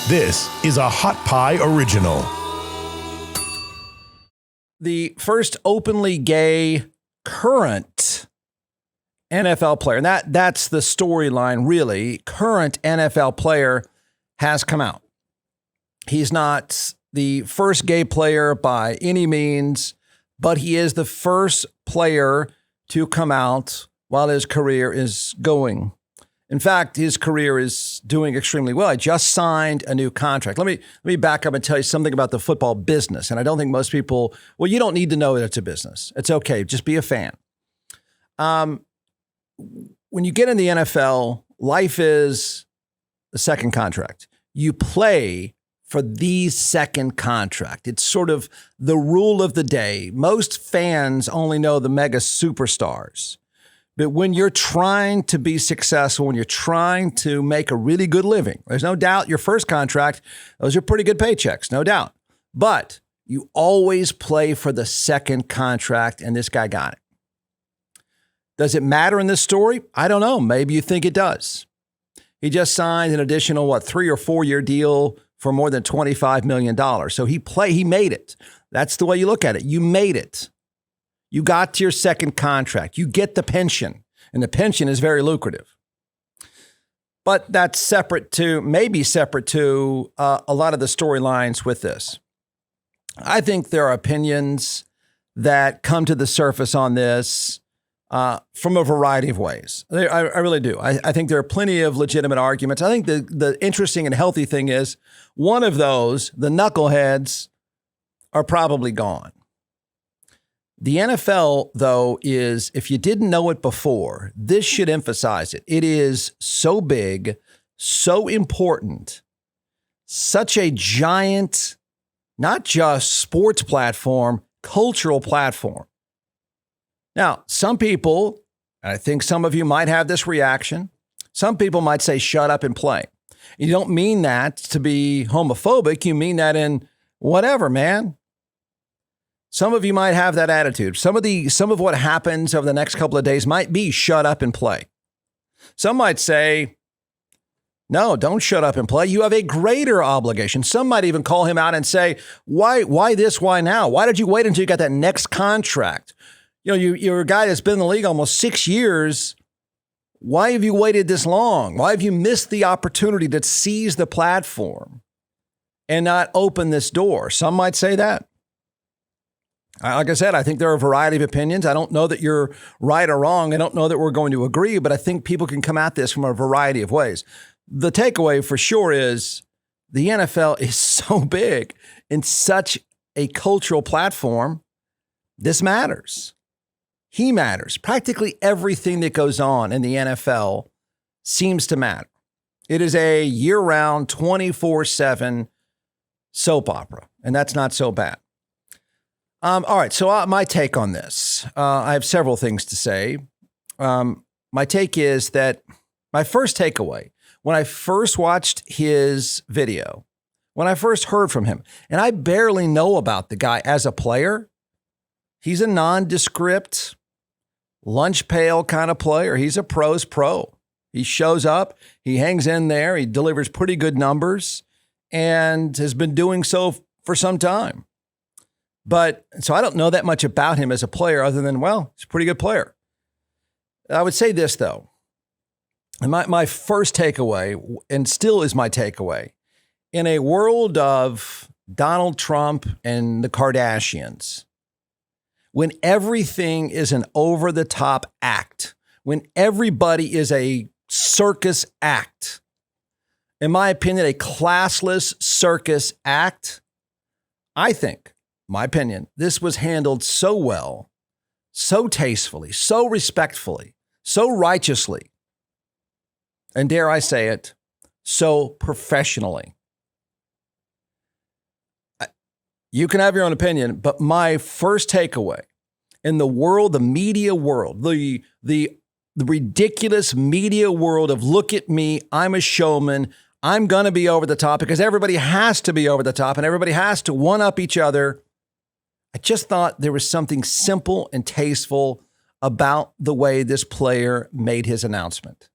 This is a Hot Pie Original. The first openly gay current NFL player, and that's the storyline, really. Current NFL player has come out. He's not the first gay player by any means, but he is the first player to come out while his career is going. In fact, his career is doing extremely well. I just signed a new contract. Let me back up and tell you something about the football business. And I don't think most people, well, you don't need to know that it's a business. It's okay. Just be a fan. When you get in the NFL, life is the second contract. You play for the second contract. It's sort of the rule of the day. Most fans only know the mega superstars. But when you're trying to be successful, when you're trying to make a really good living, there's no doubt your first contract, those are pretty good paychecks, no doubt. But you always play for the second contract, and this guy got it. Does it matter in this story? I don't know. Maybe you think it does. He just signed an additional, 3 or 4 year deal for more than $25 million. So he made it. That's the way you look at it. You made it. You got to your second contract. You get the pension, and the pension is very lucrative. But that's maybe separate to a lot of the storylines with this. I think there are opinions that come to the surface on this from a variety of ways. I really do. I think there are plenty of legitimate arguments. I think the interesting and healthy thing is one of those, the knuckleheads, are probably gone. The NFL, though, is, if you didn't know it before, this should emphasize it. It is so big, so important, such a giant, not just sports platform, cultural platform. Now, some people, and I think some of you might have this reaction, some people might say, shut up and play. You don't mean that to be homophobic. You mean that in whatever, man. Some of you might have that attitude. Some of what happens over the next couple of days might be shut up and play. Some might say, no, don't shut up and play. You have a greater obligation. Some might even call him out and say, why this? Why now? Why did you wait until you got that next contract? You're a guy that's been in the league almost 6 years. Why have you waited this long? Why have you missed the opportunity to seize the platform and not open this door? Some might say that. Like I said, I think there are a variety of opinions. I don't know that you're right or wrong. I don't know that we're going to agree, but I think people can come at this from a variety of ways. The takeaway for sure is the NFL is so big and such a cultural platform. This matters. He matters. Practically everything that goes on in the NFL seems to matter. It is a year-round, 24/7 soap opera, and that's not so bad. All right, so my take on this, I have several things to say. My take is that my first takeaway, when I first watched his video, when I first heard from him, and I barely know about the guy as a player, he's a nondescript, lunch pail kind of player. He's a pro's pro. He shows up, he hangs in there, he delivers pretty good numbers, and has been doing so for some time. But so I don't know that much about him as a player other than, well, he's a pretty good player. I would say this, though. And my first takeaway, and still is my takeaway, in a world of Donald Trump and the Kardashians, when everything is an over-the-top act, when everybody is a circus act, in my opinion, a classless circus act, I think, my opinion, this was handled so well, so tastefully, so respectfully, so righteously, and dare I say it, so professionally. You can have your own opinion, but my first takeaway in the world, the media world, the ridiculous media world of look at me, I'm a showman, I'm going to be over the top because everybody has to be over the top and everybody has to one-up each other. I just thought there was something simple and tasteful about the way this player made his announcement.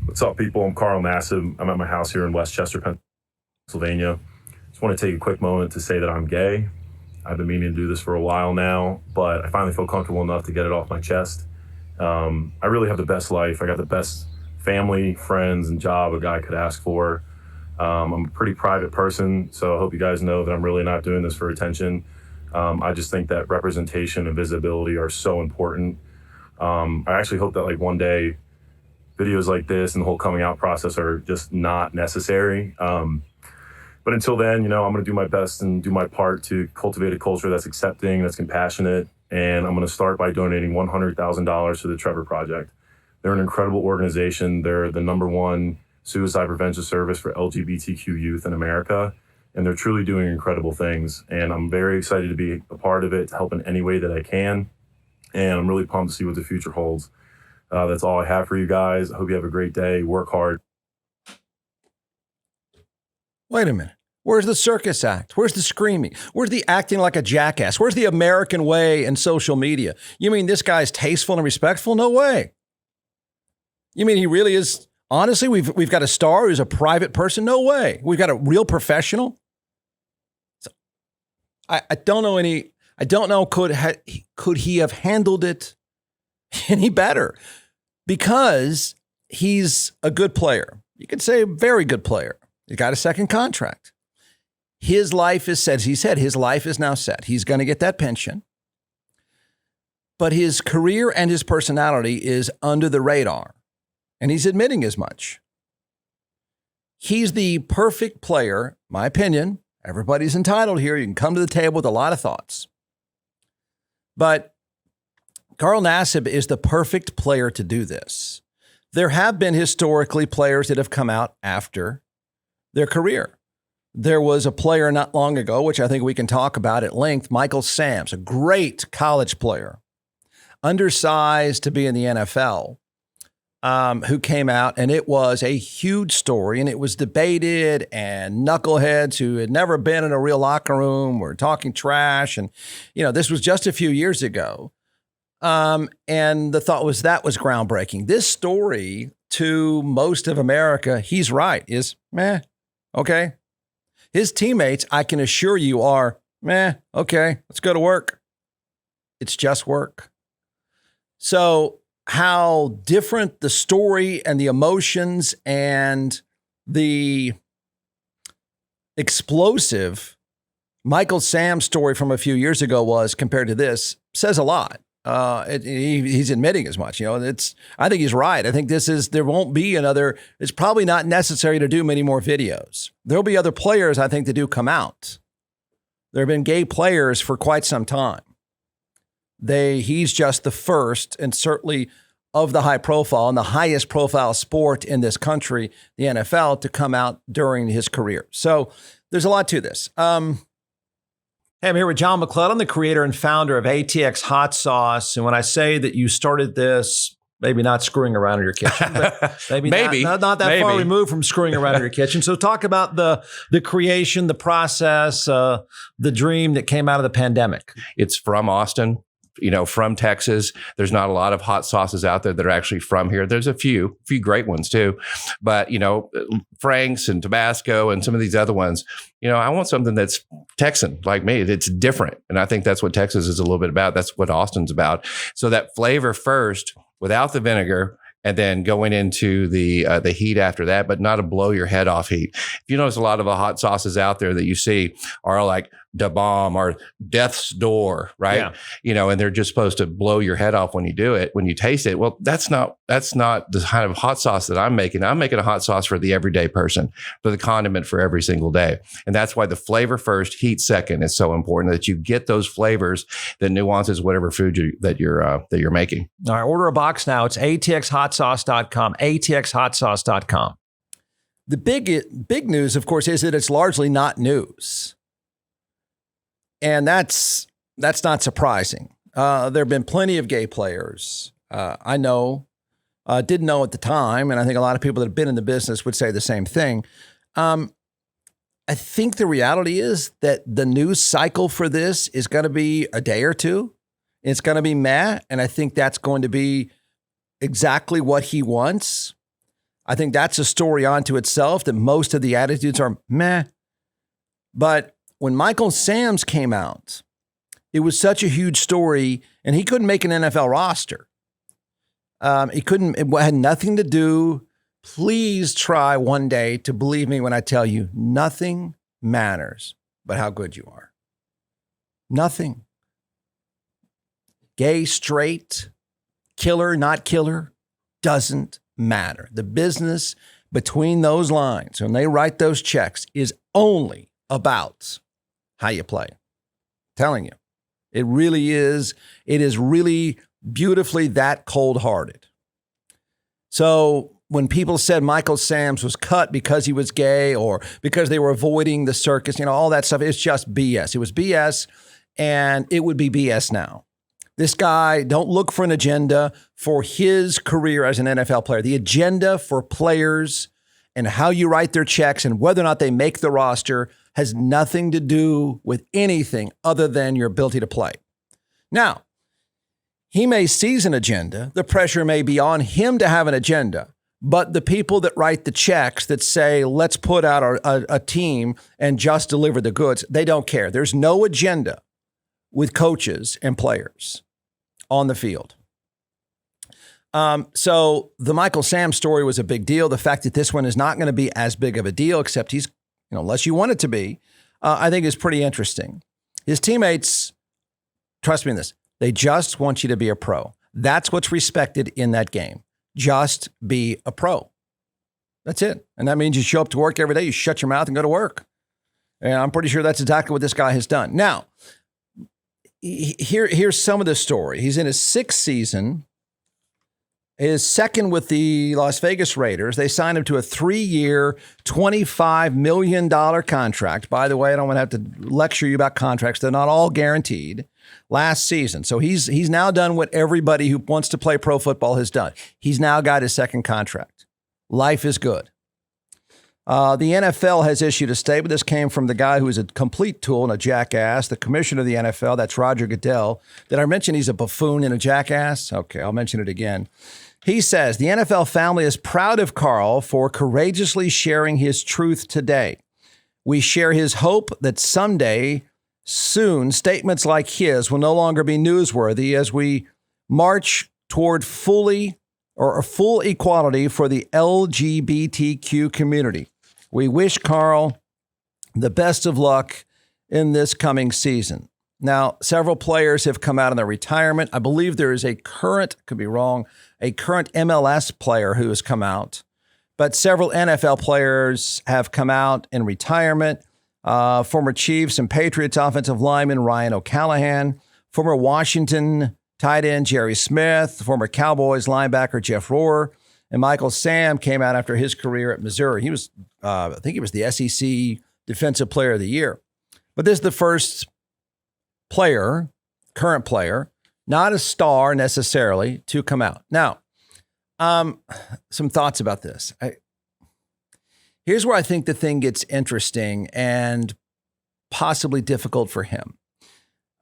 What's up, people? I'm Carl Nassib. I'm at my house here in Westchester, Pennsylvania. Just want to take a quick moment to say that I'm gay. I've been meaning to do this for a while now, but I finally feel comfortable enough to get it off my chest. I really have the best life. I got the best family, friends, and job a guy could ask for. I'm a pretty private person, so I hope you guys know that I'm really not doing this for attention. I just think that representation and visibility are so important. I actually hope that one day videos like this and the whole coming out process are just not necessary. But until then, I'm going to do my best and do my part to cultivate a culture that's accepting, that's compassionate. And I'm going to start by donating $100,000 to the Trevor Project. They're an incredible organization. They're the #1 suicide prevention service for LGBTQ youth in America. And they're truly doing incredible things. And I'm very excited to be a part of it, to help in any way that I can. And I'm really pumped to see what the future holds. That's all I have for you guys. I hope you have a great day. Work hard. Wait a minute. Where's the circus act? Where's the screaming? Where's the acting like a jackass? Where's the American way in social media? You mean this guy's tasteful and respectful? No way. You mean he really is? Honestly, we've got a star who's a private person? No way. We've got a real professional? So, I don't know any. I don't know. Could he have handled it any better? Because he's a good player. You could say a very good player. He got a second contract. His life is set. As he said, his life is now set. He's going to get that pension. But his career and his personality is under the radar. And he's admitting as much. He's the perfect player, my opinion. Everybody's entitled here. You can come to the table with a lot of thoughts. But Carl Nassib is the perfect player to do this. There have been historically players that have come out after their career. There was a player not long ago, which I think we can talk about at length, Michael Sams, a great college player, undersized to be in the NFL, who came out, and it was a huge story, and it was debated, and knuckleheads who had never been in a real locker room were talking trash. And, this was just a few years ago. And the thought was that was groundbreaking. This story, to most of America, he's right, is meh, okay. His teammates, I can assure you, are meh, okay, let's go to work. It's just work. So how different the story and the emotions and the explosive Michael Sam's story from a few years ago was compared to this says a lot. He's admitting as much. I think he's right. I think there won't be another. It's probably not necessary to do many more videos. There'll be other players, I think, that do come out. There have been gay players for quite some time. He's just the first, and certainly of the high profile and the highest profile sport in this country, the NFL, to come out during his career. So there's a lot to this. Hey, I'm here with John McClellan, the creator and founder of ATX Hot Sauce. And when I say that you started this, maybe not screwing around in your kitchen, but maybe not that far removed from screwing around in your kitchen. So talk about the creation, the process, the dream that came out of the pandemic. It's from Austin. From Texas. There's not a lot of hot sauces out there that are actually from here. There's a few great ones too. But, Frank's and Tabasco and some of these other ones, I want something that's Texan like me. It's different. And I think that's what Texas is a little bit about. That's what Austin's about. So that flavor first without the vinegar, and then going into the heat after that, but not a blow your head off heat. If you notice, a lot of the hot sauces out there that you see are like Da Bomb or Death's Door, right? Yeah. And they're just supposed to blow your head off when you do it, when you taste it. Well, that's not the kind of hot sauce that I'm making. I'm making a hot sauce for the everyday person, for the condiment for every single day. And that's why the flavor first, heat second is so important, that you get those flavors, the nuances, whatever food that you're making. All right, order a box now. It's atxhotsauce.com, atxhotsauce.com. The big news, of course, is that it's largely not news. And that's not surprising. There have been plenty of gay players. I know, didn't know at the time, and I think a lot of people that have been in the business would say the same thing. I think the reality is that the news cycle for this is going to be a day or two. It's going to be meh, and I think that's going to be exactly what he wants. I think that's a story unto itself, that most of the attitudes are meh. But when Michael Sam's came out, it was such a huge story, and he couldn't make an NFL roster. It had nothing to do. Please try one day to believe me when I tell you nothing matters but how good you are. Nothing. Gay, straight, killer, not killer, doesn't matter. The business between those lines, when they write those checks, is only about how you play. I'm telling you, it really is. It is really beautifully that cold-hearted. So when people said Michael Sam's was cut because he was gay or because they were avoiding the circus, all that stuff, it's just BS. It was BS, and it would be BS now. This guy, don't look for an agenda for his career as an NFL player. The agenda for players and how you write their checks and whether or not they make the roster has nothing to do with anything other than your ability to play. Now, he may seize an agenda. The pressure may be on him to have an agenda. But the people that write the checks that say, let's put out a team and just deliver the goods, they don't care. There's no agenda with coaches and players on the field. So the Michael Sam story was a big deal. The fact that this one is not going to be as big of a deal, except he's, unless you want it to be, I think is pretty interesting. His teammates, trust me in this, they just want you to be a pro. That's what's respected in that game. Just be a pro. That's it. And that means you show up to work every day, you shut your mouth and go to work. And I'm pretty sure that's exactly what this guy has done. Now, here's some of the story. He's in his 6th season, his 2nd with the Las Vegas Raiders. They signed him to a 3-year, $25 million contract. By the way, I don't want to have to lecture you about contracts. They're not all guaranteed. Last season. So he's now done what everybody who wants to play pro football has done. He's now got his 2nd contract. Life is good. The NFL has issued a statement. This came from the guy who is a complete tool and a jackass, the commissioner of the NFL. That's Roger Goodell. Did I mention he's a buffoon and a jackass? Okay, I'll mention it again. He says, the NFL family is proud of Carl for courageously sharing his truth today. We share his hope that someday, soon, statements like his will no longer be newsworthy as we march toward full equality for the LGBTQ community. We wish Carl the best of luck in this coming season. Now, several players have come out in their retirement. I believe there is a current, could be wrong, a current MLS player who has come out, but several NFL players have come out in retirement. Former Chiefs and Patriots offensive lineman Ryan O'Callahan, former Washington tight end Jerry Smith, former Cowboys linebacker Jeff Rohr, and Michael Sam came out after his career at Missouri. He was, I think he was the SEC Defensive Player of the Year. But this is the first player, current player, not a star necessarily, to come out. Now, some thoughts about this. Here's where I think the thing gets interesting and possibly difficult for him.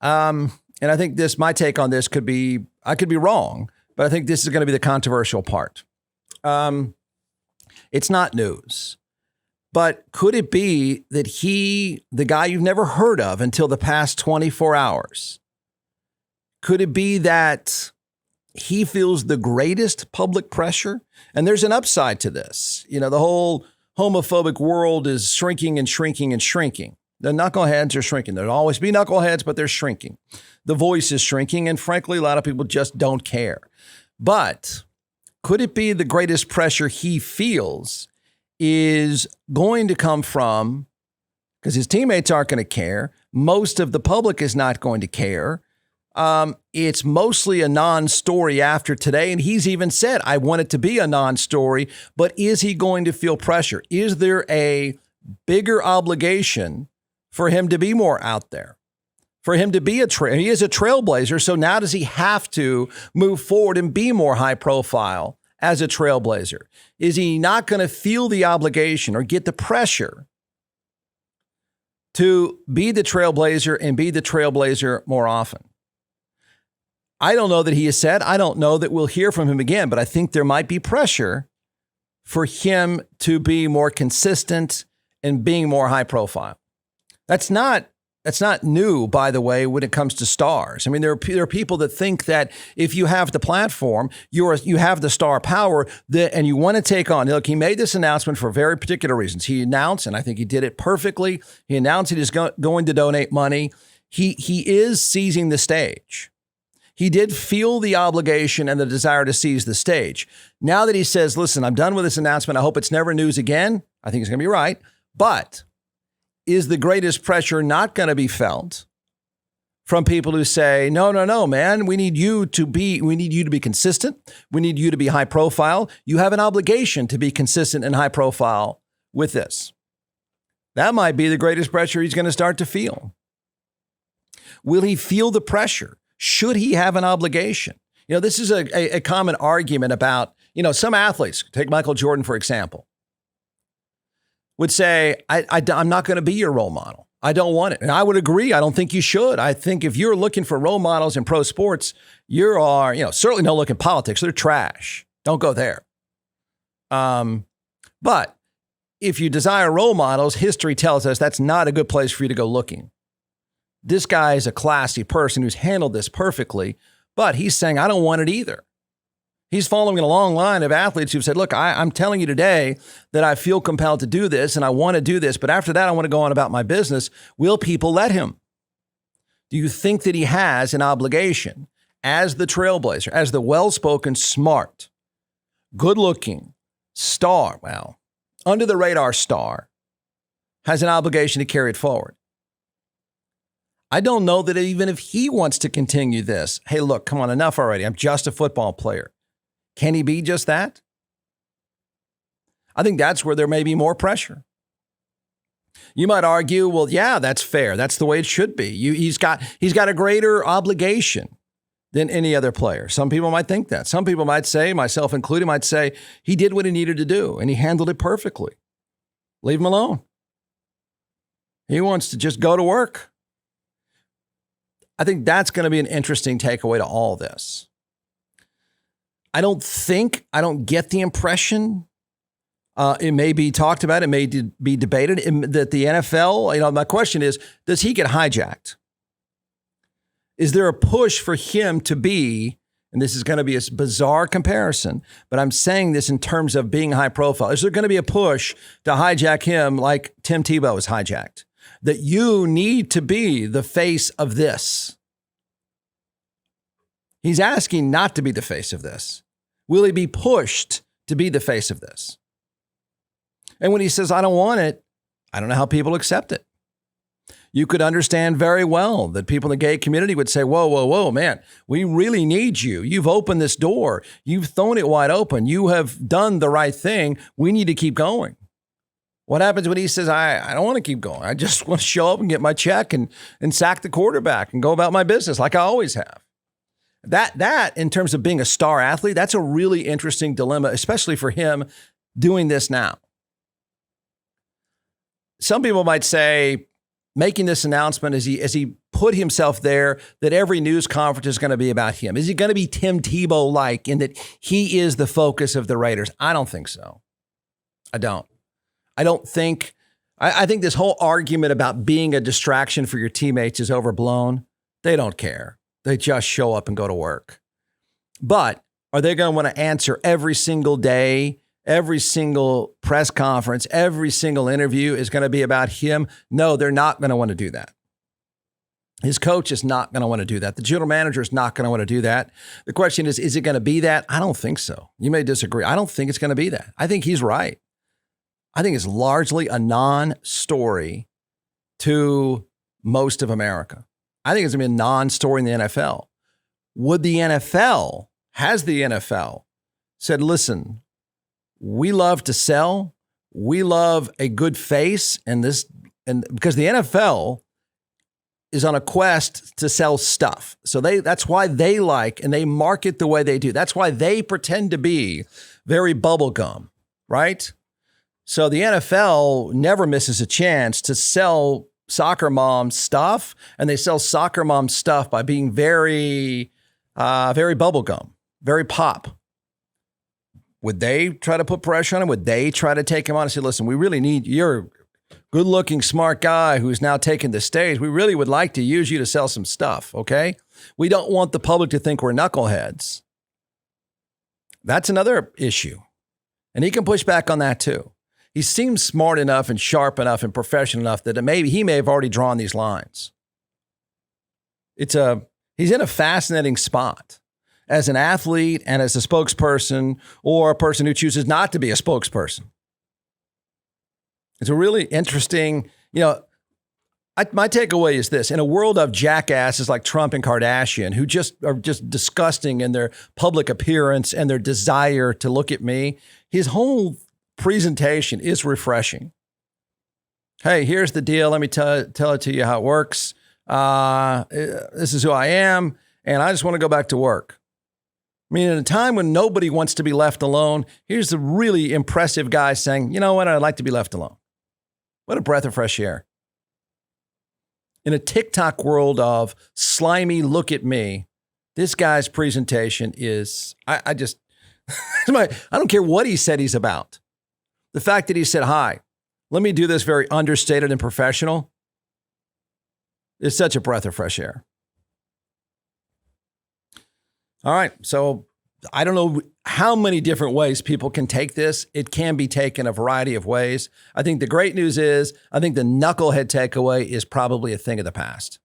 And I think my take on this I could be wrong, but I think this is going to be the controversial part. It's not news, but could it be that the guy you've never heard of until the past 24 hours, could it be that he feels the greatest public pressure? And there's an upside to this. The whole homophobic world is shrinking and shrinking and shrinking. The knuckleheads are shrinking. There'll always be knuckleheads, but they're shrinking. The voice is shrinking, and frankly, a lot of people just don't care. But could it be the greatest pressure he feels is going to come from, because his teammates aren't going to care, most of the public is not going to care. It's mostly a non-story after today. And he's even said, I want it to be a non-story, but is he going to feel pressure? Is there a bigger obligation for him to be more out there, for him to be he is a trailblazer. So now does he have to move forward and be more high profile as a trailblazer? Is he not going to feel the obligation or get the pressure to be the trailblazer and be the trailblazer more often? I don't know that he has said. I don't know that we'll hear from him again, but I think there might be pressure for him to be more consistent and being more high profile. That's not new, by the way, when it comes to stars. I mean, there are people that think that if you have the platform, you have the star power, and you want to take on. Look, he made this announcement for very particular reasons. He announced, and I think he did it perfectly. He announced he is going to donate money. He is seizing the stage. He did feel the obligation and the desire to seize the stage. Now that he says, listen, I'm done with this announcement. I hope it's never news again. I think he's going to be right. But is the greatest pressure not going to be felt from people who say, no, man, we need you to be consistent. We need you to be high profile. You have an obligation to be consistent and high profile with this. That might be the greatest pressure he's going to start to feel. Will he feel the pressure? Should he have an obligation? This is a common argument about, some athletes, take Michael Jordan, for example, would say, I'm not going to be your role model. I don't want it. And I would agree. I don't think you should. I think if you're looking for role models in pro sports, you are, certainly don't look in politics. They're trash. Don't go there. But if you desire role models, history tells us that's not a good place for you to go looking. This guy is a classy person who's handled this perfectly, but he's saying, I don't want it either. He's following a long line of athletes who've said, look, I'm telling you today that I feel compelled to do this and I want to do this, but after that, I want to go on about my business. Will people let him? Do you think that he has an obligation as the trailblazer, as the well-spoken, smart, good-looking star, under the radar star, has an obligation to carry it forward? I don't know that even if he wants to continue this, hey, look, come on, enough already. I'm just a football player. Can he be just that? I think that's where there may be more pressure. You might argue, well, yeah, that's fair. That's the way it should be. He's got a greater obligation than any other player. Some people might think that. Some people might say, myself included, might say he did what he needed to do and he handled it perfectly. Leave him alone. He wants to just go to work. I think that's going to be an interesting takeaway to all this. I don't get the impression, it may be talked about, it may be debated, that the NFL, my question is, does he get hijacked? Is there a push for him to be, and this is going to be a bizarre comparison, but I'm saying this in terms of being high profile. Is there going to be a push to hijack him like Tim Tebow was hijacked? That you need to be the face of this. He's asking not to be the face of this. Will he be pushed to be the face of this? And when he says, I don't want it, I don't know how people accept it. You could understand very well that people in the gay community would say, whoa, man, we really need you. You've opened this door. You've thrown it wide open. You have done the right thing. We need to keep going. What happens when he says, I don't want to keep going. I just want to show up and get my check and sack the quarterback and go about my business like I always have. That in terms of being a star athlete, that's a really interesting dilemma, especially for him doing this now. Some people might say, making this announcement as he put himself there, that every news conference is going to be about him. Is he going to be Tim Tebow-like in that he is the focus of the Raiders? I don't think so. I think this whole argument about being a distraction for your teammates is overblown. They don't care. They just show up and go to work. But are they going to want to answer every single day, every single press conference, every single interview is going to be about him? No, they're not going to want to do that. His coach is not going to want to do that. The general manager is not going to want to do that. The question is it going to be that? I don't think so. You may disagree. I don't think it's going to be that. I think he's right. I think it's largely a non-story to most of America. I think it's going to be a non-story in the NFL. Has the NFL said, listen, we love to sell. We love a good face. And because the NFL is on a quest to sell stuff. So that's why they like and they market the way they do. That's why they pretend to be very bubblegum, right? So the NFL never misses a chance to sell soccer mom stuff, and they sell soccer mom stuff by being very, very bubblegum, very pop. Would they try to put pressure on him? Would they try to take him on and say, listen, we really need, you're a good-looking, smart guy who's now taking the stage. We really would like to use you to sell some stuff, okay? We don't want the public to think we're knuckleheads. That's another issue. And he can push back on that too. He seems smart enough and sharp enough and professional enough that maybe he may have already drawn these lines. He's in a fascinating spot as an athlete and as a spokesperson or a person who chooses not to be a spokesperson. It's a really interesting, my takeaway is this. In a world of jackasses like Trump and Kardashian, who are just disgusting in their public appearance and their desire to look at me, his whole presentation is refreshing. Hey, here's the deal. Let me tell it to you how it works. This is who I am, and I just want to go back to work. I mean, in a time when nobody wants to be left alone, here's the really impressive guy saying, you know what, I'd like to be left alone. What a breath of fresh air. In a TikTok world of slimy look at me, this guy's presentation is, I don't care what he said he's about. The fact that he said, hi, let me do this very understated and professional is such a breath of fresh air. All right, so I don't know how many different ways people can take this. It can be taken a variety of ways. I think the great news is, I think the knucklehead takeaway is probably a thing of the past.